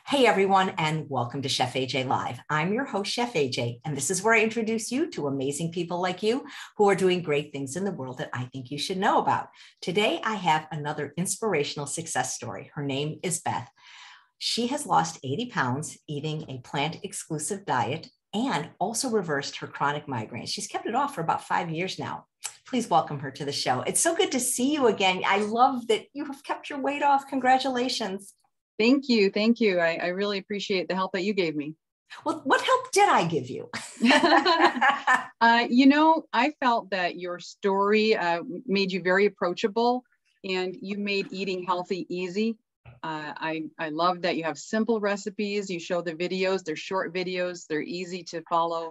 Hey everyone, and welcome to Chef AJ Live. I'm your host, Chef AJ, and this is where I introduce you to amazing people like you who are doing great things in the world that I think you should know about. Today, I have another inspirational success story. Her name is Beth. She has lost 80 pounds eating a plant-exclusive diet and also reversed her chronic migraines. She's kept it off for about 5 years now. Please welcome her to the show. It's so good to see you again. I love that you have kept your weight off. Congratulations. Thank you. Thank you. I really appreciate the help that you gave me. Well, what help did I give you? I felt that your story made you very approachable and you made eating healthy easy. I love that you have simple recipes. You show the videos. They're short videos. They're easy to follow.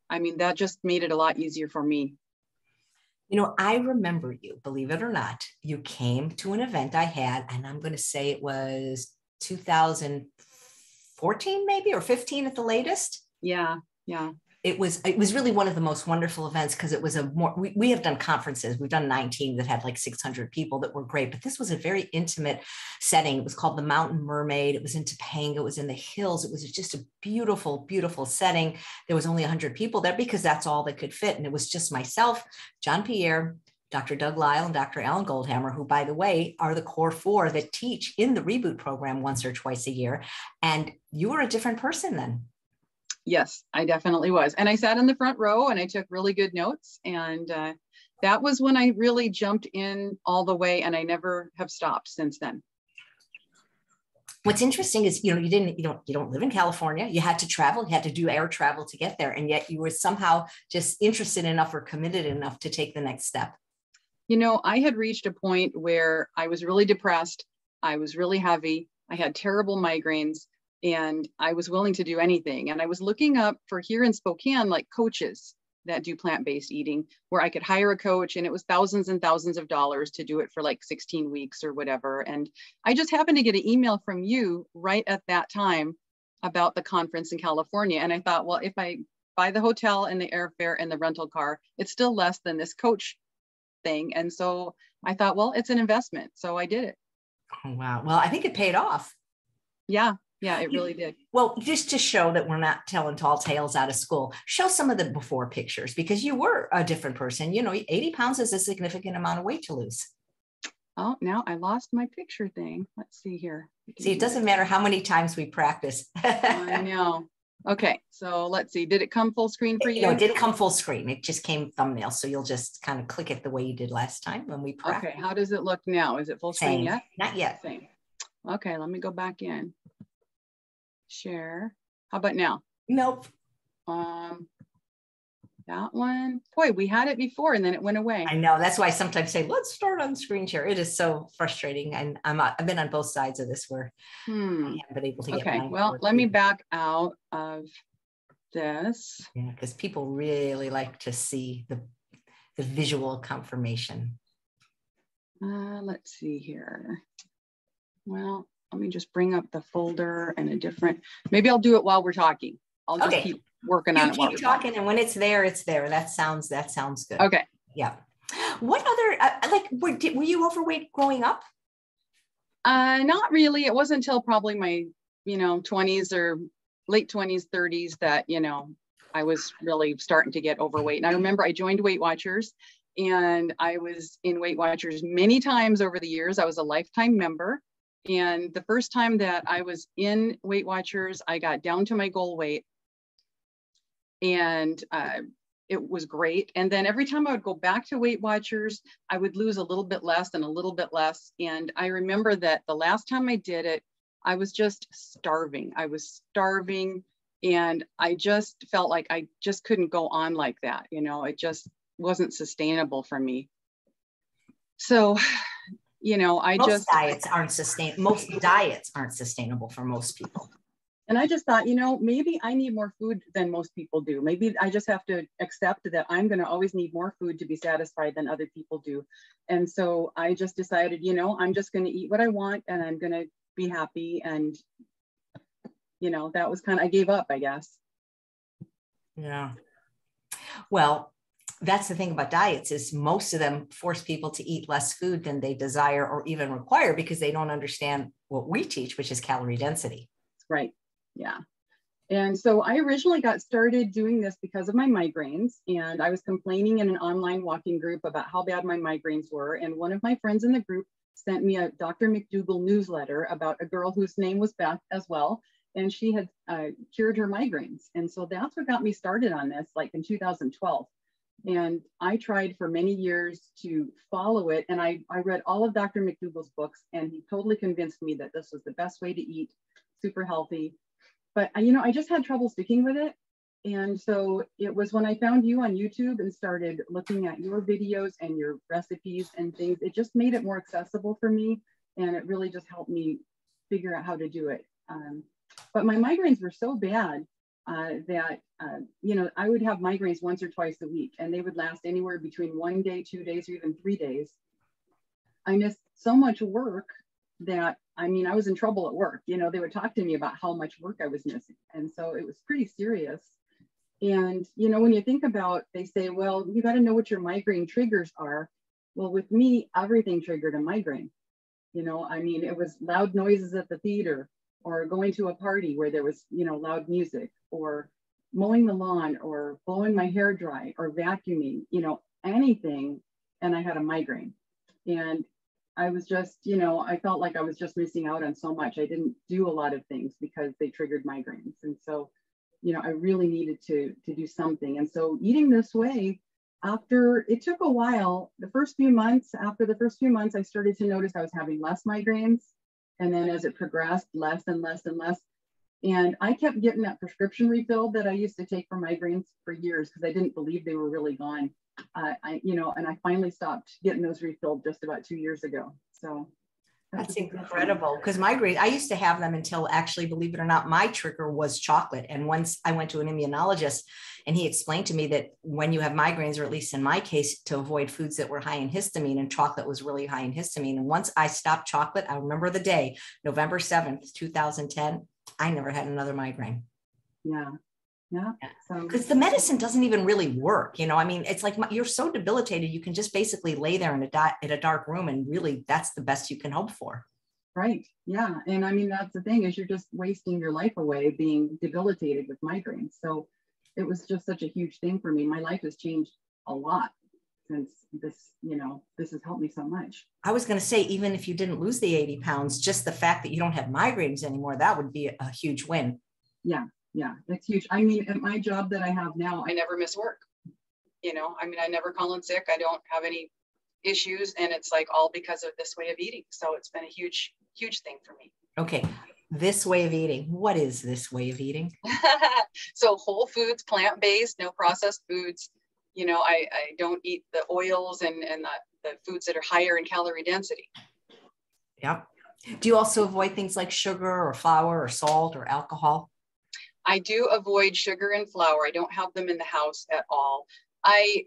I mean, that just made it a lot easier for me. You know, I remember you, believe it or not. You came to an event I had, and I'm going to say it was 2014 maybe, or 15 at the latest. Yeah. It was really one of the most wonderful events because it was we have done conferences. We've done 19 that had like 600 people that were great, but this was a very intimate setting. It was called the Mountain Mermaid. It was in Topanga. It was in the hills. It was just a beautiful, beautiful setting. There was only 100 people there because that's all that could fit. And it was just myself, John Pierre, Dr. Doug Lyle, and Dr. Alan Goldhammer, who, by the way, are the core four that teach in the Reboot program once or twice a year. And you were a different person then. Yes, I definitely was. And I sat in the front row and I took really good notes. And that was when I really jumped in all the way, and I never have stopped since then. What's interesting is, you don't live in California. You had to travel, you had to do air travel to get there. And yet you were somehow just interested enough or committed enough to take the next step. You know, I had reached a point where I was really depressed. I was really heavy. I had terrible migraines, and I was willing to do anything. And I was looking up for here in Spokane, like coaches that do plant-based eating, where I could hire a coach, and it was thousands and thousands of dollars to do it for like 16 weeks or whatever. And I just happened to get an email from you right at that time about the conference in California. And I thought, well, if I buy the hotel and the airfare and the rental car, it's still less than this coach thing. And so I thought, well, it's an investment. So I did it. Oh, wow. Well, I think it paid off. Yeah, it really did. Well, just to show that we're not telling tall tales out of school, show some of the before pictures, because you were a different person. 80 pounds is a significant amount of weight to lose. Oh, now I lost my picture thing. Let's see here. See, it doesn't matter how many times we practice. I know. Okay, so let's see. Did it come full screen for you? No, it didn't come full screen. It just came thumbnail. So you'll just kind of click it the way you did last time when we practiced. Okay, how does it look now? Is it full screen yet? Not yet. Same. Okay, let me go back in. Share. How about now? Nope. That one. Boy, we had it before and then it went away. I know. That's why I sometimes say, let's start on screen share. It is so frustrating. And I've been on both sides of this where I haven't been able to get Okay, well, let me back out of this. Yeah, because people really like to see the visual confirmation. Let's see here. Well, let me just bring up the folder and maybe I'll do it while we're talking. I'll just keep working on it while we're talking. And when it's there, it's there. That sounds good. Okay. Yeah. What other, were you overweight growing up? Not really. It wasn't until probably my, 20s or late 20s, 30s that, I was really starting to get overweight. And I remember I joined Weight Watchers, and I was in Weight Watchers many times over the years. I was a lifetime member. And the first time that I was in Weight Watchers, I got down to my goal weight, and it was great. And then every time I would go back to Weight Watchers, I would lose a little bit less and a little bit less. And I remember that the last time I did it, I was just starving. And I just felt like I just couldn't go on like that. It just wasn't sustainable for me. So most diets aren't sustainable for most people. And I just thought, maybe I need more food than most people do. Maybe I just have to accept that I'm going to always need more food to be satisfied than other people do. And so I just decided, I'm just going to eat what I want and I'm going to be happy. And, that was I gave up, I guess. Yeah. Well, that's the thing about diets is most of them force people to eat less food than they desire or even require because they don't understand what we teach, which is calorie density. Right. Yeah. And so I originally got started doing this because of my migraines, and I was complaining in an online walking group about how bad my migraines were. And one of my friends in the group sent me a Dr. McDougall newsletter about a girl whose name was Beth as well. And she had cured her migraines. And so that's what got me started on this, like in 2012. And I tried for many years to follow it. And I read all of Dr. McDougall's books, and he totally convinced me that this was the best way to eat, super healthy. But, you know, I just had trouble sticking with it. And so it was when I found you on YouTube and started looking at your videos and your recipes and things, it just made it more accessible for me. And it really just helped me figure out how to do it. But my migraines were so bad that, you know, I would have migraines once or twice a week, and they would last anywhere between 1 day, 2 days, or even 3 days. I missed so much work that, I mean, I was in trouble at work. You know, they would talk to me about how much work I was missing. And so it was pretty serious. And, you know, when you think about, they say, well, you got to know what your migraine triggers are. Well, with me, everything triggered a migraine. You know, I mean, it was loud noises at the theater, or going to a party where there was, you know, loud music, or mowing the lawn, or blowing my hair dry, or vacuuming, you know, anything. And I had a migraine. And I was just, you know, I felt like I was just missing out on so much. I didn't do a lot of things because they triggered migraines. And so, you know, I really needed to do something. And so eating this way, after, it took a while, after the first few months, I started to notice I was having less migraines. And then as it progressed, less and less and less. And I kept getting that prescription refill that I used to take for migraines for years, because I didn't believe they were really gone. You know, and I finally stopped getting those refilled just about 2 years ago. So that's incredible, because migraine, I used to have them until, actually, believe it or not, my trigger was chocolate. And once I went to an immunologist, and he explained to me that when you have migraines, or at least in my case, to avoid foods that were high in histamine, and chocolate was really high in histamine. And once I stopped chocolate, I remember the day, November 7th, 2010, I never had another migraine. Yeah. Yeah. Because the medicine doesn't even really work. You know, I mean, it's like you're so debilitated, you can just basically lay there in a dark room, and really that's the best you can hope for. Right. Yeah. And I mean, that's the thing, is you're just wasting your life away being debilitated with migraines. So it was just such a huge thing for me. My life has changed a lot since this, you know, this has helped me so much. I was going to say, even if you didn't lose the 80 pounds, just the fact that you don't have migraines anymore, that would be a huge win. Yeah. Yeah, that's huge. I mean, at my job that I have now, I never miss work. You know, I mean, I never call in sick. I don't have any issues. And it's like all because of this way of eating. So it's been a huge, huge thing for me. Okay. This way of eating. What is this way of eating? So whole foods, plant-based, no processed foods. You know, I don't eat the oils and the foods that are higher in calorie density. Yep. Do you also avoid things like sugar or flour or salt or alcohol? I do avoid sugar and flour. I don't have them in the house at all. I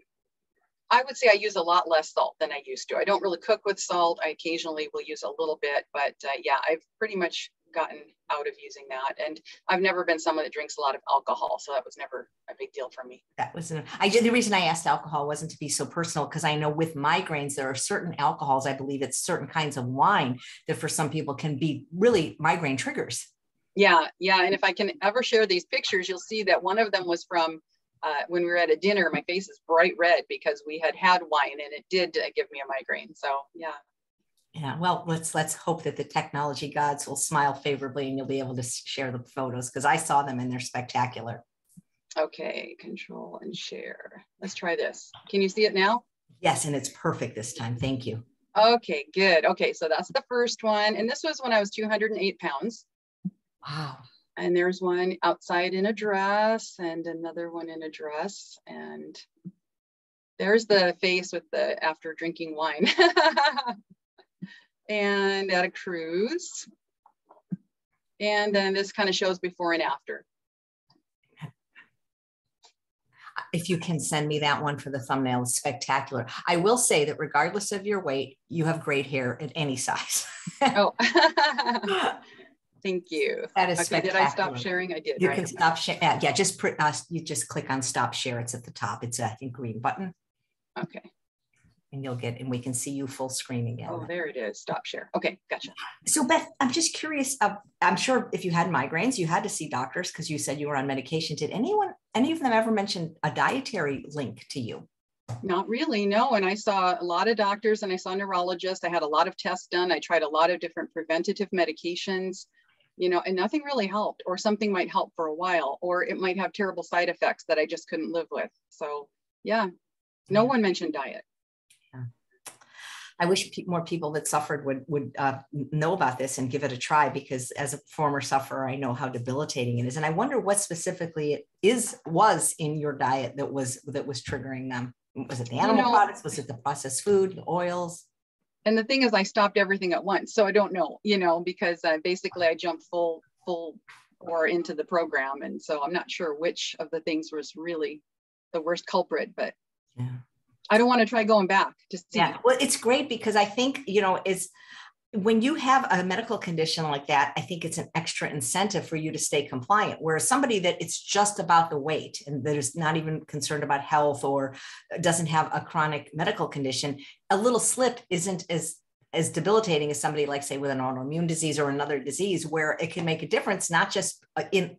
would say I use a lot less salt than I used to. I don't really cook with salt. I occasionally will use a little bit, but yeah, I've pretty much gotten out of using that. And I've never been someone that drinks a lot of alcohol, so that was never a big deal for me. That was the reason I asked alcohol wasn't to be so personal, because I know with migraines, there are certain alcohols, I believe it's certain kinds of wine, that for some people can be really migraine triggers. Yeah. Yeah. And if I can ever share these pictures, you'll see that one of them was from when we were at a dinner. My face is bright red because we had wine, and it did give me a migraine. So, yeah. Yeah. Well, let's hope that the technology gods will smile favorably and you'll be able to share the photos, because I saw them and they're spectacular. Okay. Control and share. Let's try this. Can you see it now? Yes. And it's perfect this time. Thank you. Okay, good. Okay. So that's the first one. And this was when I was 208 pounds. Wow. And there's one outside in a dress, and another one in a dress. And there's the face with the after drinking wine. And at a cruise. And then this kind of shows before and after. If you can send me that one for the thumbnail, it's spectacular. I will say that regardless of your weight, you have great hair at any size. Oh. Thank you. That is spectacular. Did I stop sharing? I did. You can stop share. Yeah, you just click on stop share. It's at the top. It's I think green button. Okay. and and we can see you full screen again. Oh, there it is. Stop share. Okay, gotcha. So Beth, I'm just curious. I'm sure if you had migraines, you had to see doctors because you said you were on medication. Did any of them ever mention a dietary link to you? Not really, no. And I saw a lot of doctors and I saw neurologists. I had a lot of tests done. I tried a lot of different preventative medications, and nothing really helped, or something might help for a while, or it might have terrible side effects that I just couldn't live with. So yeah, no one mentioned diet. Yeah. I wish more people that suffered would know about this and give it a try, because as a former sufferer, I know how debilitating it is. And I wonder what specifically was in your diet that was triggering them. Was it the animal products? Was it the processed food, the oils? And the thing is, I stopped everything at once. So I don't know, because basically I jumped full or into the program. And so I'm not sure which of the things was really the worst culprit, but yeah. I don't want to try going back to see. Yeah, well, it's great because I think, it's when you have a medical condition like that, I think it's an extra incentive for you to stay compliant. Whereas somebody that it's just about the weight and that is not even concerned about health or doesn't have a chronic medical condition, a little slip isn't as debilitating as somebody like, say, with an autoimmune disease or another disease, where it can make a difference, not just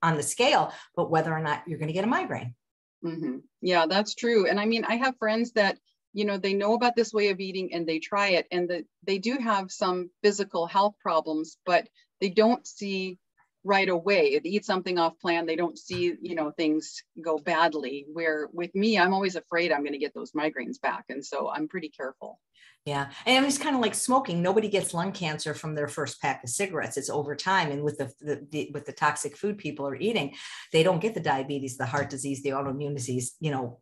on the scale, but whether or not you're going to get a migraine. Mm-hmm. Yeah, that's true. And I mean, I have friends that, they know about this way of eating and they try it, and they do have some physical health problems, but they don't see right away. They eat something off plan, they don't see, things go badly. Where with me, I'm always afraid I'm going to get those migraines back. And so I'm pretty careful. Yeah. And it's kind of like smoking. Nobody gets lung cancer from their first pack of cigarettes. It's over time. And with with the toxic food people are eating, they don't get the diabetes, the heart disease, the autoimmune disease,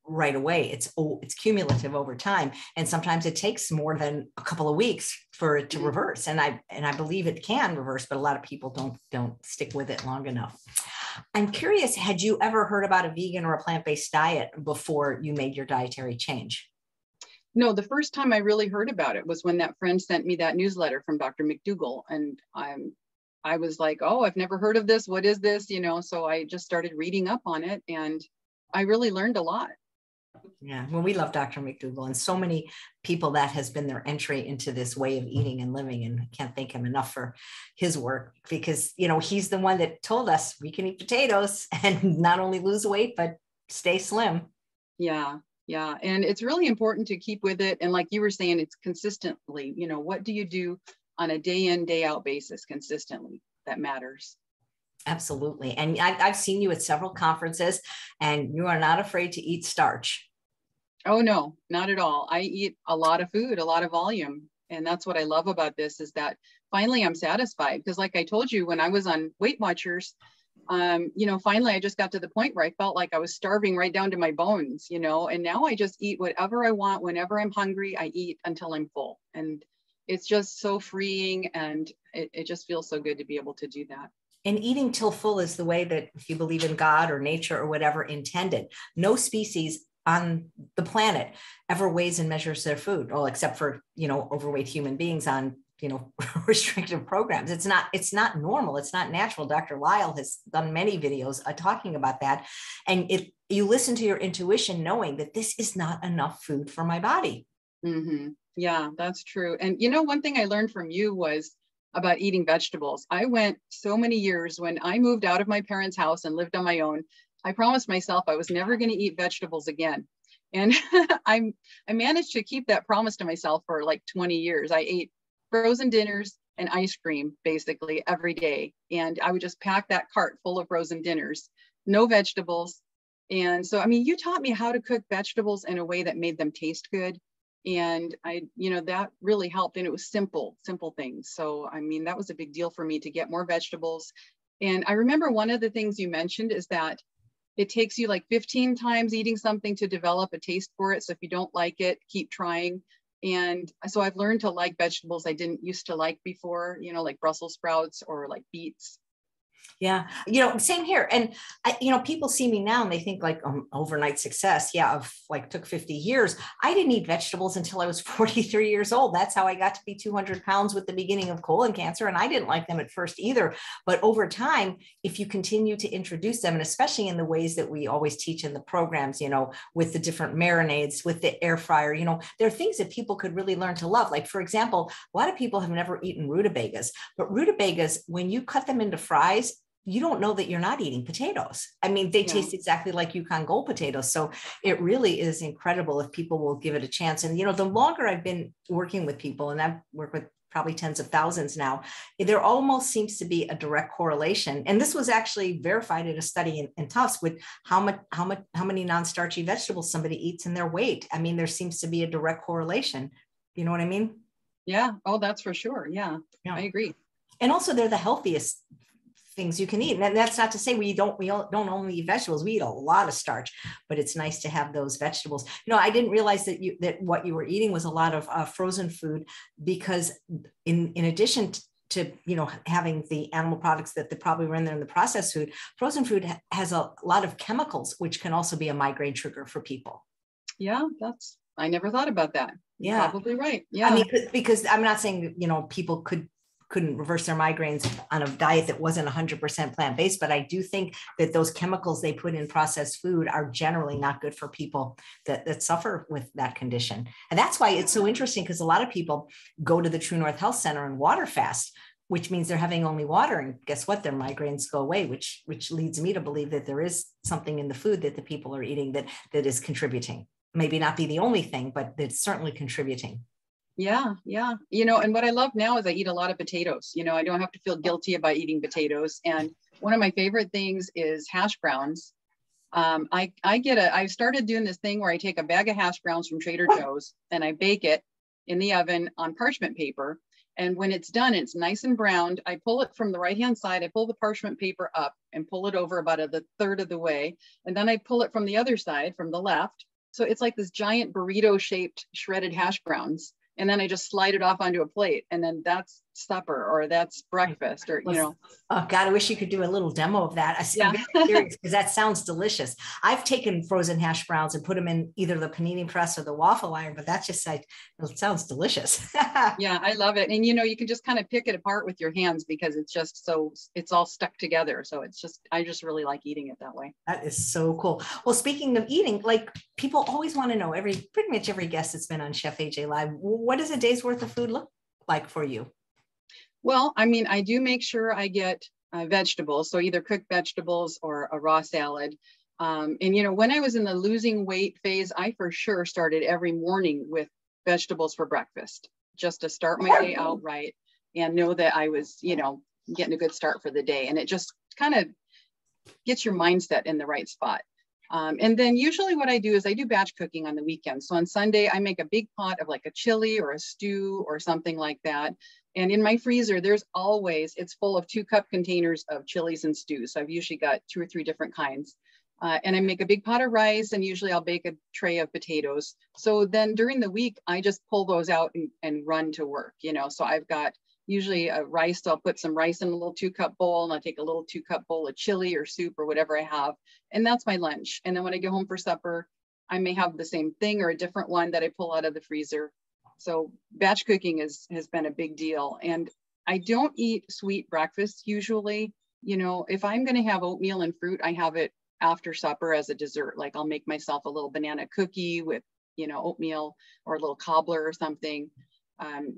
right away. It's cumulative over time. And sometimes it takes more than a couple of weeks for it to reverse. And I believe it can reverse, but a lot of people don't stick with it long enough. I'm curious, had you ever heard about a vegan or a plant-based diet before you made your dietary change? No, the first time I really heard about it was when that friend sent me that newsletter from Dr. McDougall. And I was like, oh, I've never heard of this. What is this? So I just started reading up on it and I really learned a lot. Yeah, well, we love Dr. McDougall, and so many people that has been their entry into this way of eating and living. And I can't thank him enough for his work, because, he's the one that told us we can eat potatoes and not only lose weight, but stay slim. Yeah. Yeah. And it's really important to keep with it. And like you were saying, it's consistently, what do you do on a day in, day out basis consistently? That matters. Absolutely. And I've seen you at several conferences, and you are not afraid to eat starch. Oh, no, not at all. I eat a lot of food, a lot of volume. And that's what I love about this, is that finally I'm satisfied. Because like I told you, when I was on Weight Watchers, finally I just got to the point where I felt like I was starving right down to my bones, and now I just eat whatever I want. Whenever I'm hungry, I eat until I'm full. And it's just so freeing, and it just feels so good to be able to do that. And eating till full is the way that, if you believe in God or nature or whatever, intended. No species on the planet ever weighs and measures their food, well, except for, overweight human beings on, restrictive programs. It's not normal. It's not natural. Dr. Lyle has done many videos talking about that. And you listen to your intuition, knowing that this is not enough food for my body. Mm-hmm. Yeah, that's true. And, one thing I learned from you was about eating vegetables. I went so many years when I moved out of my parents' house and lived on my own. I promised myself I was never going to eat vegetables again. And I managed to keep that promise to myself for like 20 years. I ate frozen dinners and ice cream basically every day. And I would just pack that cart full of frozen dinners, no vegetables. And so, you taught me how to cook vegetables in a way that made them taste good. And that really helped. And it was simple things. So, that was a big deal for me to get more vegetables. And I remember one of the things you mentioned is that it takes you like 15 times eating something to develop a taste for it. So if you don't like it, keep trying. And so I've learned to like vegetables I didn't used to like before, like Brussels sprouts or like beets. Yeah. Same here. And people see me now and they think like overnight success. Yeah. Of like took 50 years. I didn't eat vegetables until I was 43 years old. That's how I got to be 200 pounds with the beginning of colon cancer. And I didn't like them at first either. But over time, if you continue to introduce them, and especially in the ways that we always teach in the programs, with the different marinades, with the air fryer, there are things that people could really learn to love. Like, for example, a lot of people have never eaten rutabagas, but rutabagas, when you cut them into fries, you don't know that you're not eating potatoes. I mean, they taste exactly like Yukon Gold potatoes. So it really is incredible if people will give it a chance. And, the longer I've been working with people, and I've worked with probably tens of thousands now, there almost seems to be a direct correlation. And this was actually verified in a study in Tufts with how many non-starchy vegetables somebody eats in their weight. I mean, there seems to be a direct correlation. You know what I mean? Yeah. Oh, that's for sure. Yeah. I agree. And also they're the healthiest things you can eat. And that's not to say we don't only eat vegetables. We eat a lot of starch, but it's nice to have those vegetables. I didn't realize that what you were eating was a lot of frozen food, because in addition to having the animal products that they probably were in there in the processed food, frozen food has a lot of chemicals, which can also be a migraine trigger for people. Yeah, I never thought about that. You're probably right. Yeah. I mean, because I'm not saying, people couldn't reverse their migraines on a diet that wasn't 100% plant-based, but I do think that those chemicals they put in processed food are generally not good for people that suffer with that condition. And that's why it's so interesting, because a lot of people go to the True North Health Center and water fast, which means they're having only water. And guess what? Their migraines go away, which leads me to believe that there is something in the food that the people are eating that is contributing. Maybe not be the only thing, but it's certainly contributing. Yeah. Yeah. And what I love now is I eat a lot of potatoes. I don't have to feel guilty about eating potatoes. And one of my favorite things is hash browns. I started doing this thing where I take a bag of hash browns from Trader Joe's and I bake it in the oven on parchment paper. And when it's done, it's nice and browned. I pull it from the right-hand side. I pull the parchment paper up and pull it over about a third of the way. And then I pull it from the other side, from the left. So it's like this giant burrito shaped shredded hash browns. And then I just slide it off onto a plate, and then that's supper, or that's breakfast, or, Oh God, I wish you could do a little demo of that. I'm very curious, because that sounds delicious. I've taken frozen hash browns and put them in either the panini press or the waffle iron, but that's just like, it sounds delicious. Yeah, I love it. And, you can just kind of pick it apart with your hands, because it's just it's all stuck together. So I just really like eating it that way. That is so cool. Well, speaking of eating, like, people always want to know, pretty much every guest that's been on Chef AJ Live, what does a day's worth of food look like for you? Well, I mean, I do make sure I get vegetables. So either cooked vegetables or a raw salad. And, when I was in the losing weight phase, I for sure started every morning with vegetables for breakfast, just to start my day out right and know that I was, getting a good start for the day. And it just kind of gets your mindset in the right spot. And then usually what I do is I do batch cooking on the weekend. So on Sunday, I make a big pot of like a chili or a stew or something like that. And in my freezer, it's full of 2-cup containers of chilies and stews. So I've usually got 2 or 3 different kinds. And I make a big pot of rice, and usually I'll bake a tray of potatoes. So then during the week, I just pull those out and run to work, So I've got usually a rice. So I'll put some rice in a little 2-cup bowl, and I'll take a little 2-cup bowl of chili or soup or whatever I have. And that's my lunch. And then when I get home for supper, I may have the same thing or a different one that I pull out of the freezer. So batch cooking has been a big deal. And I don't eat sweet breakfast usually. If I'm going to have oatmeal and fruit, I have it after supper as a dessert. Like I'll make myself a little banana cookie with, oatmeal, or a little cobbler or something.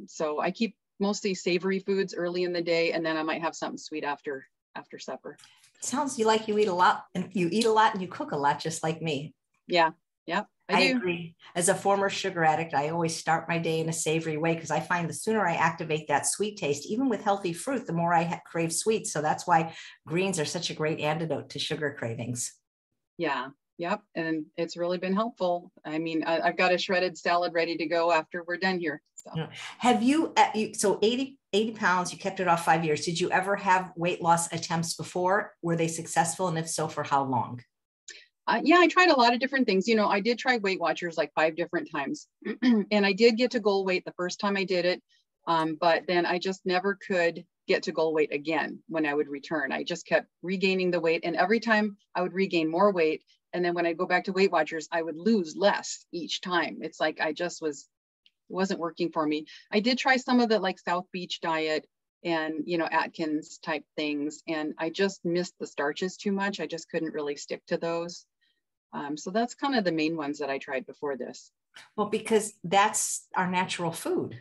So I keep mostly savory foods early in the day, and then I might have something sweet after supper. Sounds like you eat a lot, and you cook a lot, just like me. Yeah. I agree. As a former sugar addict, I always start my day in a savory way, because I find the sooner I activate that sweet taste, even with healthy fruit, the more I crave sweets. So that's why greens are such a great antidote to sugar cravings. Yeah. Yep. And it's really been helpful. I mean, I've got a shredded salad ready to go after we're done here. So. Have so 80 pounds, you kept it off 5 years. Did you ever have weight loss attempts before? Were they successful? And if so, for how long? Yeah, I tried a lot of different things. I did try Weight Watchers like 5 different times. And I did get to goal weight the first time I did it. But then I just never could get to goal weight again when I would return. I just kept regaining the weight, and every time I would regain more weight. And then when I go back to Weight Watchers, I would lose less each time. It's like I just wasn't working for me. I did try some of the like South Beach diet and, you know, Atkins type things, and I just missed the starches too much. I just couldn't really stick to those. So that's kind of the main ones that I tried before this. Well, because that's our natural food.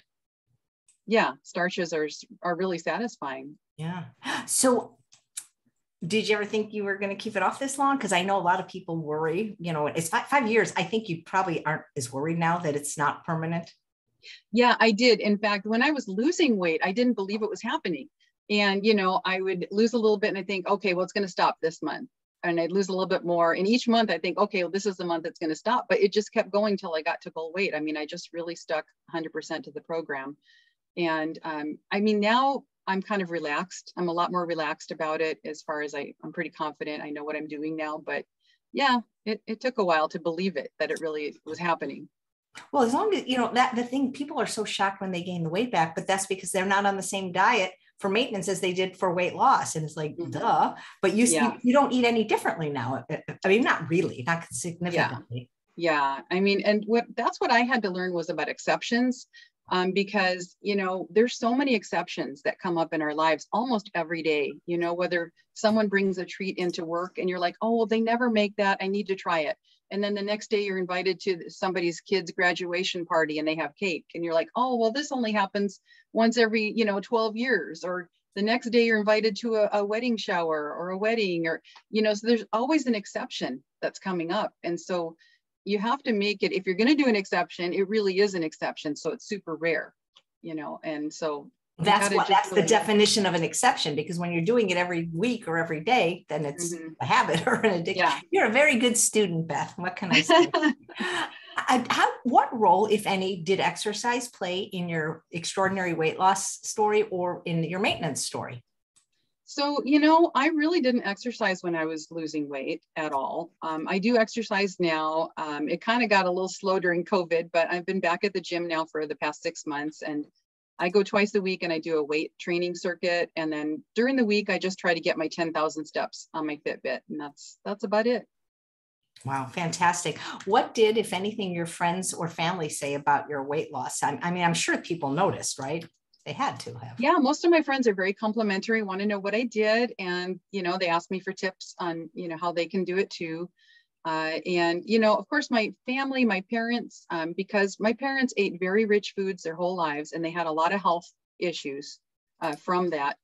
Yeah, starches are really satisfying. Yeah. So did you ever think you were going to keep it off this long? Because I know a lot of people worry, you know, it's 5 years. I think you probably aren't as worried now that it's not permanent. Yeah, I did. In fact, when I was losing weight, I didn't believe it was happening. And, you know, I would lose a little bit and I think, okay, well, it's going to stop this month. And I'd lose a little bit more. And each month I think, okay, well, this is the month it's going to stop. But it just kept going till I got to goal weight. I mean, I just really stuck 100% to the program. And I mean, now I'm kind of relaxed. I'm a lot more relaxed about it as far as I'm pretty confident. I know what I'm doing now. But yeah, it took a while to believe it, that it really was happening. Well, as long as, you know, that the thing, people are so shocked when they gain the weight back, but that's because they're not on the same diet for maintenance as they did for weight loss. And it's like, duh, but you don't eat any differently now. I mean, not really, not significantly. Yeah. I mean, and that's what I had to learn was about exceptions. Because, you know, there's so many exceptions that come up in our lives almost every day, you know, whether someone brings a treat into work and you're like, oh, well, they never make that. I need to try it. And then the next day you're invited to somebody's kid's graduation party and they have cake. And you're like, oh, well, this only happens once every, 12 years. Or the next day you're invited to a wedding shower or a wedding, or, so there's always an exception that's coming up. And so you have to make it, if you're going to do an exception, it really is an exception. So it's super rare, and so that's the definition of an exception, because when you're doing it every week or every day, then it's a habit or an addiction. Yeah. You're a very good student, Beth. What can I say? What role, if any, did exercise play in your extraordinary weight loss story or in your maintenance story? So, I really didn't exercise when I was losing weight at all. I do exercise now. It kind of got a little slow during COVID, but I've been back at the gym now for the past 6 months, and I go twice a week and I do a weight training circuit. And then during the week, I just try to get my 10,000 steps on my Fitbit, and that's about it. Wow, fantastic. What did, if anything, your friends or family say about your weight loss? I mean, I'm sure people noticed, right? They had to have. Yeah, most of my friends are very complimentary, want to know what I did. And, they ask me for tips on, how they can do it too. And, of course, my family, my parents, because my parents ate very rich foods their whole lives, and they had a lot of health issues from that.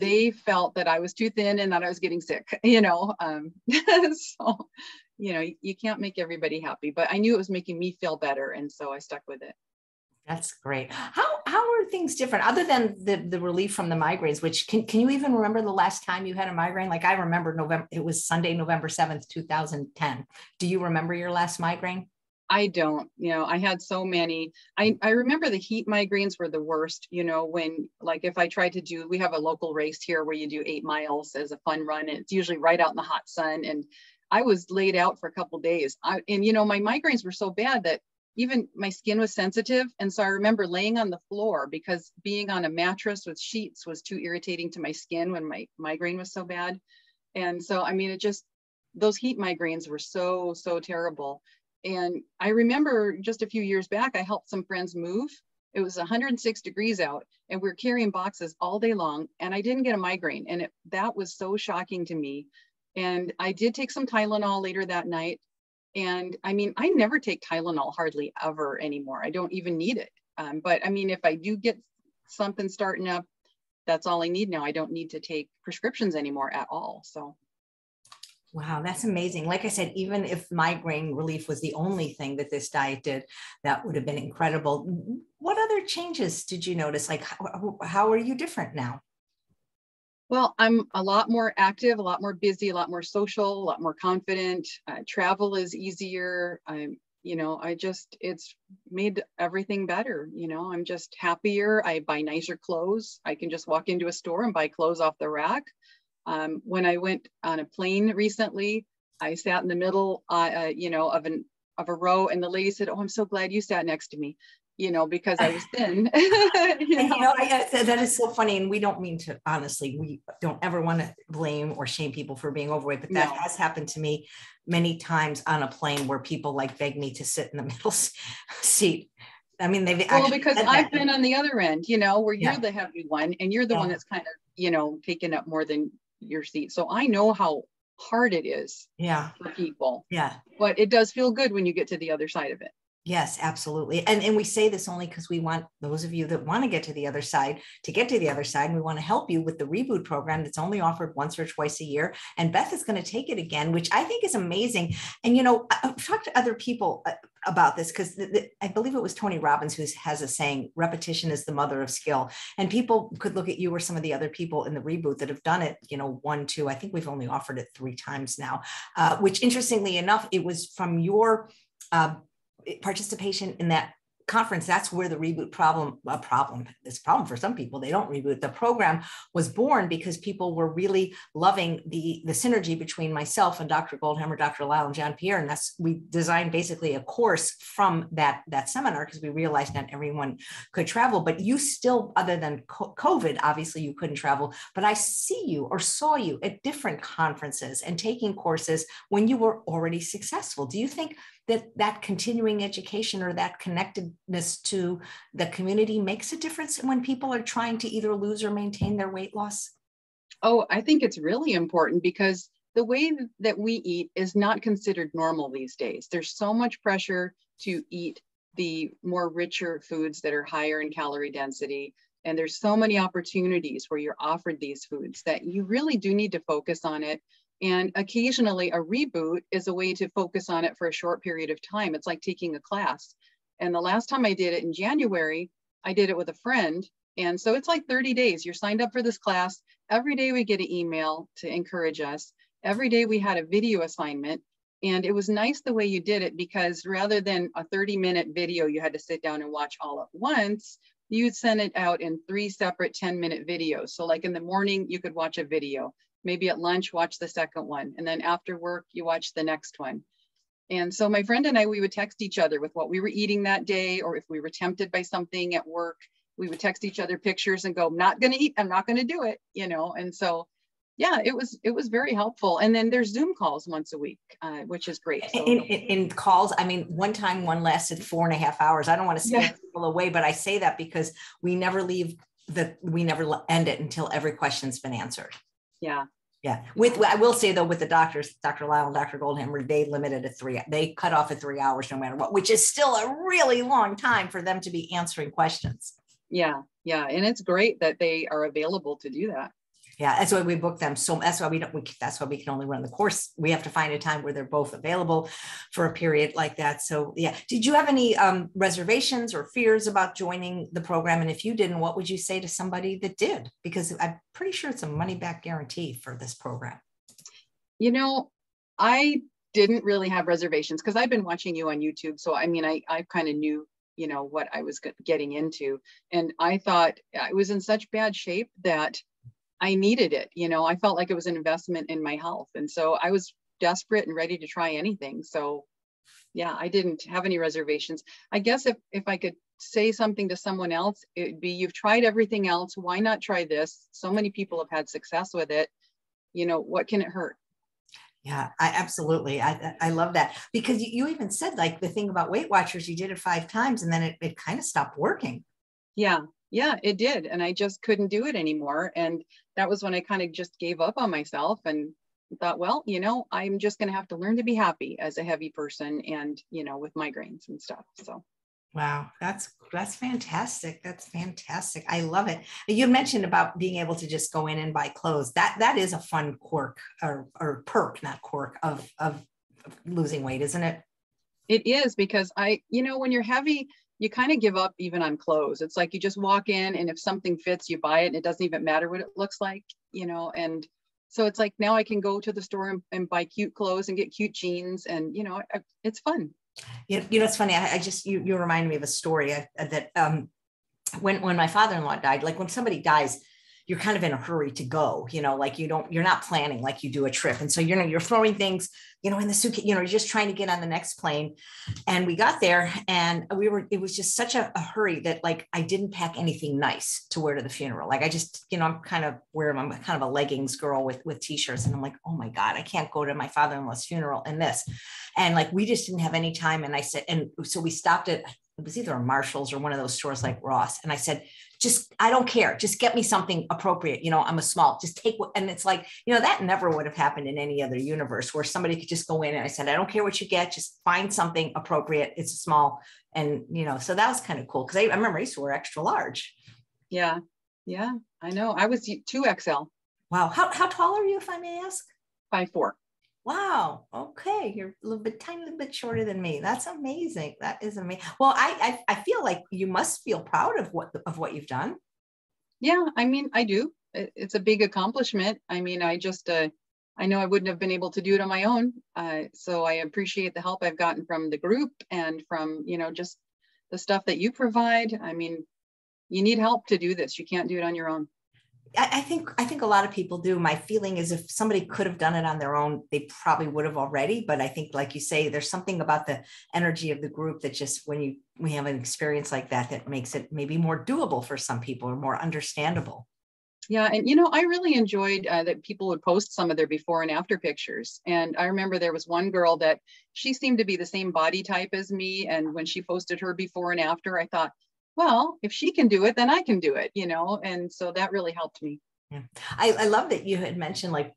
They felt that I was too thin and that I was getting sick, so, you can't make everybody happy, but I knew it was making me feel better. And so I stuck with it. That's great. How are things different other than the relief from the migraines, which can you even remember the last time you had a migraine? Like I remember it was Sunday, November 7th, 2010. Do you remember your last migraine? I don't, I had so many. I remember the heat migraines were the worst, when, like, if I tried to we have a local race here where you do 8 miles as a fun run, and it's usually right out in the hot sun. And I was laid out for a couple of days. My migraines were so bad that even my skin was sensitive. And so I remember laying on the floor because being on a mattress with sheets was too irritating to my skin when my migraine was so bad. And so, I mean, those heat migraines were so, so terrible. And I remember just a few years back, I helped some friends move. It was 106 degrees out and we were carrying boxes all day long, and I didn't get a migraine. And that was so shocking to me. And I did take some Tylenol later that night. And I mean, I never take Tylenol hardly ever anymore. I don't even need it. But I mean, if I do get something starting up, that's all I need now. I don't need to take prescriptions anymore at all. So. Wow, that's amazing. Like I said, even if migraine relief was the only thing that this diet did, that would have been incredible. What other changes did you notice? Like, how are you different now? Well, I'm a lot more active, a lot more busy, a lot more social, a lot more confident. Travel is easier. It's made everything better. I'm just happier. I buy nicer clothes. I can just walk into a store and buy clothes off the rack. When I went on a plane recently, I sat in the middle, of a row, and the lady said, "Oh, I'm so glad you sat next to me." because I was thin. That is so funny. And we don't mean to, honestly, we don't ever want to blame or shame people for being overweight, but that has happened to me many times on a plane where people like beg me to sit in the middle seat. I mean, because I've been on the other end, where you're the heavy one and you're the one that's kind of, taking up more than your seat. So I know how hard it is for people. Yeah. But it does feel good when you get to the other side of it. Yes, absolutely. And we say this only because we want those of you that want to get to the other side to get to the other side. And we want to help you with the Reboot program that's only offered once or twice a year. And Beth is going to take it again, which I think is amazing. And, I've talked to other people about this because I believe it was Tony Robbins who has a saying, repetition is the mother of skill. And people could look at you or some of the other people in the Reboot that have done it, 1, 2, I think we've only offered it 3 times now, which interestingly enough, it was from your participation in that conference. That's where the Reboot it's a problem for some people. They don't reboot. The program was born because people were really loving the synergy between myself and Dr. Goldhammer, Dr. Lyle, and John Pierre. And we designed basically a course from that seminar because we realized not everyone could travel, but you still, other than COVID, obviously you couldn't travel, but I saw you at different conferences and taking courses when you were already successful. Do you think that continuing education or that connectedness to the community makes a difference when people are trying to either lose or maintain their weight loss? Oh, I think it's really important because the way that we eat is not considered normal these days. There's so much pressure to eat the more richer foods that are higher in calorie density. And there's so many opportunities where you're offered these foods that you really do need to focus on it. And occasionally a reboot is a way to focus on it for a short period of time. It's like taking a class. And the last time I did it in January, I did it with a friend. And so it's like 30 days. You're signed up for this class. Every day we get an email to encourage us. Every day we had a video assignment. And it was nice the way you did it because rather than a 30-minute video you had to sit down and watch all at once, you'd send it out in 3 separate 10-minute videos. So like in the morning, you could watch a video. Maybe at lunch, watch the second one. And then after work, you watch the next one. And so my friend and I, we would text each other with what we were eating that day, or if we were tempted by something at work, we would text each other pictures and go, I'm not going to eat, I'm not going to do it, And so, yeah, it was very helpful. And then there's Zoom calls once a week, which is great. So, in calls, I mean, one time one lasted 4.5 hours. I don't want to scare people away, but I say that because we never end it until every question's been answered. Yeah. Yeah. I will say though, with the doctors, Dr. Lyle and Dr. Goldhammer, they limited at 3. They cut off at 3 hours no matter what, which is still a really long time for them to be answering questions. Yeah. Yeah. And it's great that they are available to do that. Yeah, that's why we book them. So that's why that's why we can only run the course. We have to find a time where they're both available for a period like that. So yeah, did you have any reservations or fears about joining the program? And if you didn't, what would you say to somebody that did? Because I'm pretty sure it's a money back guarantee for this program. I didn't really have reservations because I've been watching you on YouTube. So I mean, I kind of knew, what I was getting into. And I thought I was in such bad shape that I needed it. I felt like it was an investment in my health. And so I was desperate and ready to try anything. So yeah, I didn't have any reservations. I guess if I could say something to someone else, it'd be, you've tried everything else. Why not try this? So many people have had success with it. What can it hurt? Yeah, absolutely. I love that because you even said like the thing about Weight Watchers, you did it 5 times and then it kind of stopped working. Yeah, it did. And I just couldn't do it anymore. And that was when I kind of just gave up on myself and thought, well, I'm just going to have to learn to be happy as a heavy person and, with migraines and stuff. So. Wow. That's fantastic. That's fantastic. I love it. You mentioned about being able to just go in and buy clothes. That is a fun quirk or perk, not quirk of losing weight, isn't it? It is because when you're heavy, you kind of give up even on clothes. It's like you just walk in and if something fits, you buy it and it doesn't even matter what it looks like, and so it's like now I can go to the store and buy cute clothes and get cute jeans and, it's fun. It's funny. You reminded me of a story that when my father-in-law died, like when somebody dies, you're kind of in a hurry to go, like you're not planning like you do a trip. And so, you're throwing things, in the suitcase, you're just trying to get on the next plane. And we got there and it was just such a hurry that like, I didn't pack anything nice to wear to the funeral. Like I just, I'm kind of a leggings girl with t-shirts. And I'm like, oh my God, I can't go to my father-in-law's funeral in this. And like, we just didn't have any time. And I said, and so we stopped at, it was either a Marshall's or one of those stores like Ross. And I said, I don't care. Just get me something appropriate. I'm a small, just take what, and it's like, that never would have happened in any other universe where somebody could just go in and I said, I don't care what you get, just find something appropriate. It's a small. And, so that was kind of cool. Cause I remember I used to wear extra large. Yeah. Yeah. I know. I was 2XL. Wow. How tall are you, if I may ask? 5'4". Wow. Okay. You're tiny little bit shorter than me. That's amazing. That is amazing. Well, I feel like you must feel proud of what you've done. Yeah. I mean, I do. It's a big accomplishment. I mean, I know I wouldn't have been able to do it on my own. So I appreciate the help I've gotten from the group and from, just the stuff that you provide. I mean, you need help to do this. You can't do it on your own. I think a lot of people do. My feeling is if somebody could have done it on their own, they probably would have already. But I think, like you say, there's something about the energy of the group that just when we have an experience like that makes it maybe more doable for some people or more understandable. Yeah. And, I really enjoyed that people would post some of their before and after pictures. And I remember there was one girl that she seemed to be the same body type as me. And when she posted her before and after, I thought, well, if she can do it, then I can do it, and so that really helped me. Yeah. I love that you had mentioned, like,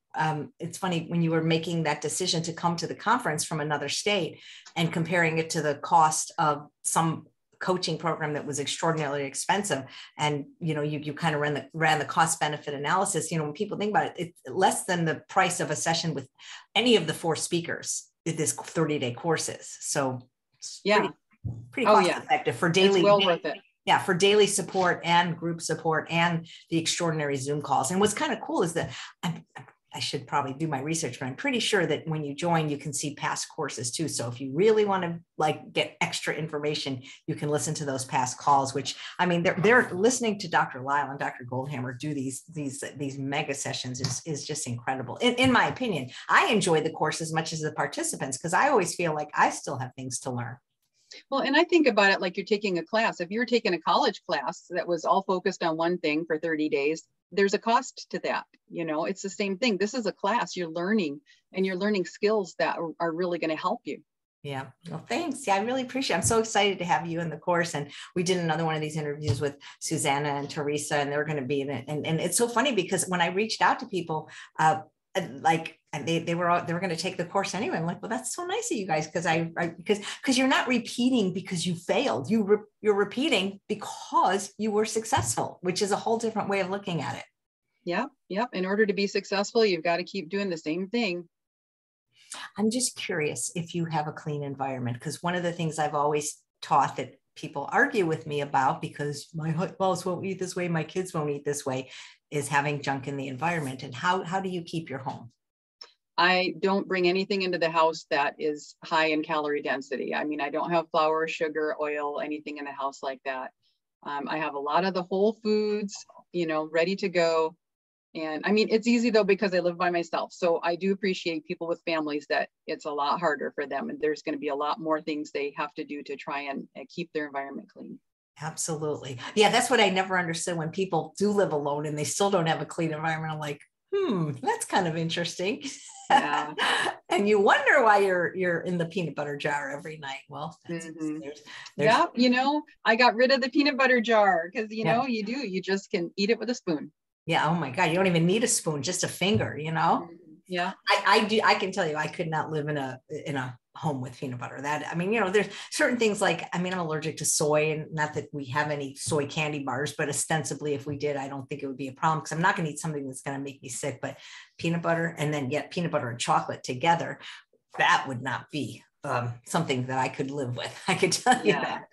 it's funny when you were making that decision to come to the conference from another state and comparing it to the cost of some coaching program that was extraordinarily expensive. And, you kind of ran the cost benefit analysis. When people think about it, it's less than the price of a session with any of the 4 speakers in this 30-day courses. So yeah, pretty cost effective for daily. It's well worth it. Yeah, for daily support and group support and the extraordinary Zoom calls. And what's kind of cool is that I should probably do my research, but I'm pretty sure that when you join, you can see past courses too. So if you really want to like get extra information, you can listen to those past calls, which I mean, they're listening to Dr. Lyle and Dr. Goldhammer do these mega sessions is just incredible. In my opinion, I enjoy the course as much as the participants because I always feel like I still have things to learn. Well, and I think about it like you're taking a class. If you're taking a college class that was all focused on one thing for 30 days, there's a cost to that. It's the same thing. This is a class you're learning and you're learning skills that are really going to help you. Yeah. Well, thanks. Yeah, I really appreciate it. I'm so excited to have you in the course. And we did another one of these interviews with Susanna and Teresa, and they're going to be in it. And it's so funny because when I reached out to people, and they were going to take the course anyway. I'm like, well, that's so nice of you guys. Because you're not repeating because you failed. You're repeating because you were successful, which is a whole different way of looking at it. Yep. Yep. In order to be successful, you've got to keep doing the same thing. I'm just curious if you have a clean environment, because one of the things I've always taught that people argue with me about, because my spouse won't eat this way, my kids won't eat this way, is having junk in the environment. And how do you keep your home? I don't bring anything into the house that is high in calorie density. I mean, I don't have flour, sugar, oil, anything in the house like that. I have a lot of the whole foods, ready to go. And I mean, it's easy though, because I live by myself. So I do appreciate people with families that it's a lot harder for them. And there's going to be a lot more things they have to do to try and keep their environment clean. Absolutely. Yeah, that's what I never understood when people do live alone and they still don't have a clean environment. I'm like, that's kind of interesting. Yeah. And you wonder why you're in the peanut butter jar every night. Well, there's yeah, I got rid of the peanut butter jar because you just can eat it with a spoon. Yeah. Oh my God. You don't even need a spoon, just a finger, Yeah. I can tell you, I could not live in a home with peanut butter. That, I mean, there's certain things like, I mean, I'm allergic to soy, and not that we have any soy candy bars, but ostensibly if we did, I don't think it would be a problem because I'm not going to eat something that's going to make me sick. But peanut butter, and then yet peanut butter and chocolate together, that would not be something that I could live with. I could tell you that.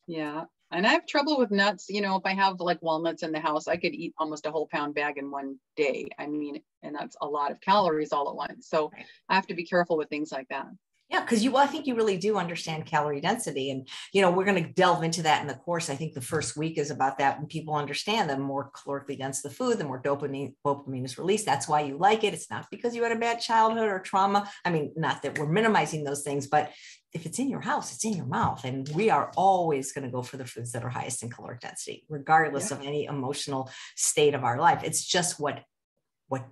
Yeah. And I have trouble with nuts. If I have like walnuts in the house, I could eat almost a whole pound bag in one day. I mean, and that's a lot of calories all at once. So I have to be careful with things like that. Yeah, because I think you really do understand calorie density. And, we're going to delve into that in the course. I think the first week is about that. When people understand the more calorically dense the food, the more dopamine is released. That's why you like it. It's not because you had a bad childhood or trauma. I mean, not that we're minimizing those things, but if it's in your house, it's in your mouth. And we are always going to go for the foods that are highest in caloric density, regardless of any emotional state of our life. It's just what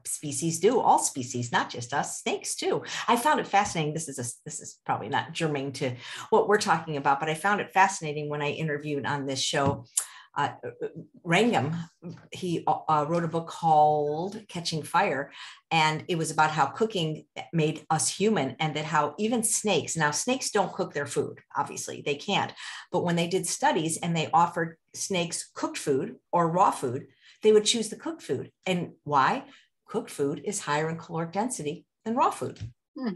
species do, all species, not just us, snakes too. I found it fascinating. This is probably not germane to what we're talking about, but I found it fascinating when I interviewed on this show, Rangam. He wrote a book called Catching Fire, and it was about how cooking made us human, and that how even snakes, now snakes don't cook their food, obviously they can't, but when they did studies and they offered snakes cooked food or raw food, they would choose the cooked food. And why? Cooked food is higher in caloric density than raw food.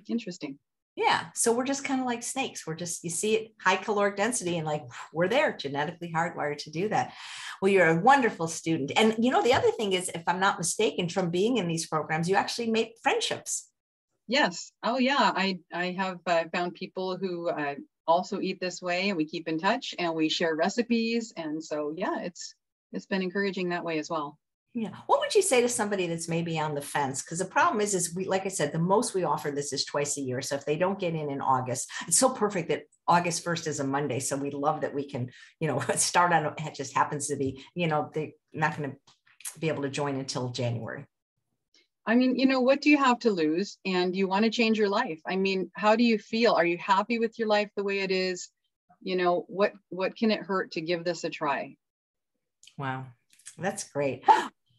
Interesting. Yeah. So we're just kind of like snakes. You see it high caloric density and like, we're there, genetically hardwired to do that. Well, you're a wonderful student. And, the other thing is, if I'm not mistaken, from being in these programs, you actually make friendships. Yes. Oh yeah. I have found people who also eat this way, and we keep in touch and we share recipes. And so, yeah, it's been encouraging that way as well. Yeah. What would you say to somebody that's maybe on the fence? Because the problem is we, like I said, the most we offer this is twice a year. So if they don't get in August, it's so perfect that August 1st is a Monday. So we love that we can, start on, it just happens to be, they're not going to be able to join until January. I mean, what do you have to lose? And you want to change your life. I mean, how do you feel? Are you happy with your life the way it is? What can it hurt to give this a try? Wow. That's great.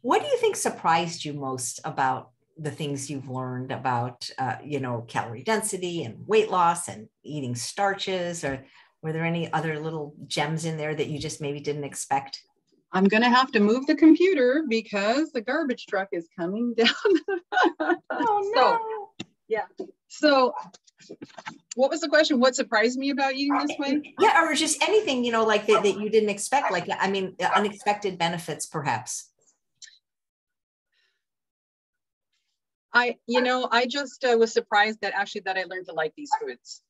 What do you think surprised you most about the things you've learned about, calorie density and weight loss and eating starches? Or were there any other little gems in there that you just maybe didn't expect? I'm going to have to move the computer because the garbage truck is coming down. Oh, no. Yeah. So what was the question? What surprised me about eating this way? Yeah. Or just anything, like that you didn't expect, like, unexpected benefits, perhaps. I just was surprised that I learned to like these foods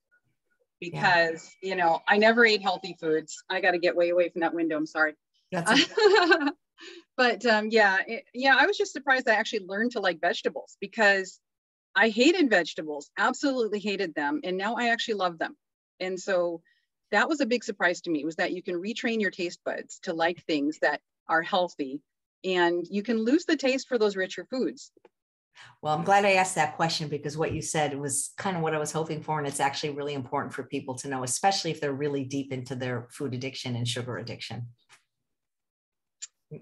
because, I never ate healthy foods. I got to get way away from that window. I'm sorry. That's okay. But I was just surprised I actually learned to like vegetables, because I hated vegetables, absolutely hated them. And now I actually love them. And so that was a big surprise to me, was that you can retrain your taste buds to like things that are healthy, and you can lose the taste for those richer foods. Well, I'm glad I asked that question, because what you said was kind of what I was hoping for. And it's actually really important for people to know, especially if they're really deep into their food addiction and sugar addiction.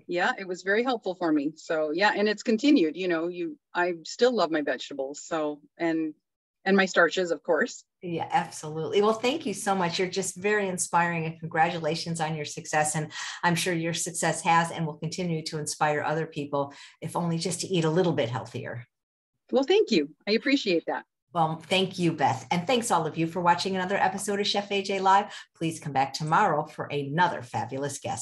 Yeah, it was very helpful for me. So yeah, and it's continued, I still love my vegetables. So, and my starches, of course. Yeah, absolutely. Well, thank you so much. You're just very inspiring, and congratulations on your success. And I'm sure your success has and will continue to inspire other people, if only just to eat a little bit healthier. Well, thank you. I appreciate that. Well, thank you, Beth. And thanks all of you for watching another episode of Chef AJ Live. Please come back tomorrow for another fabulous guest.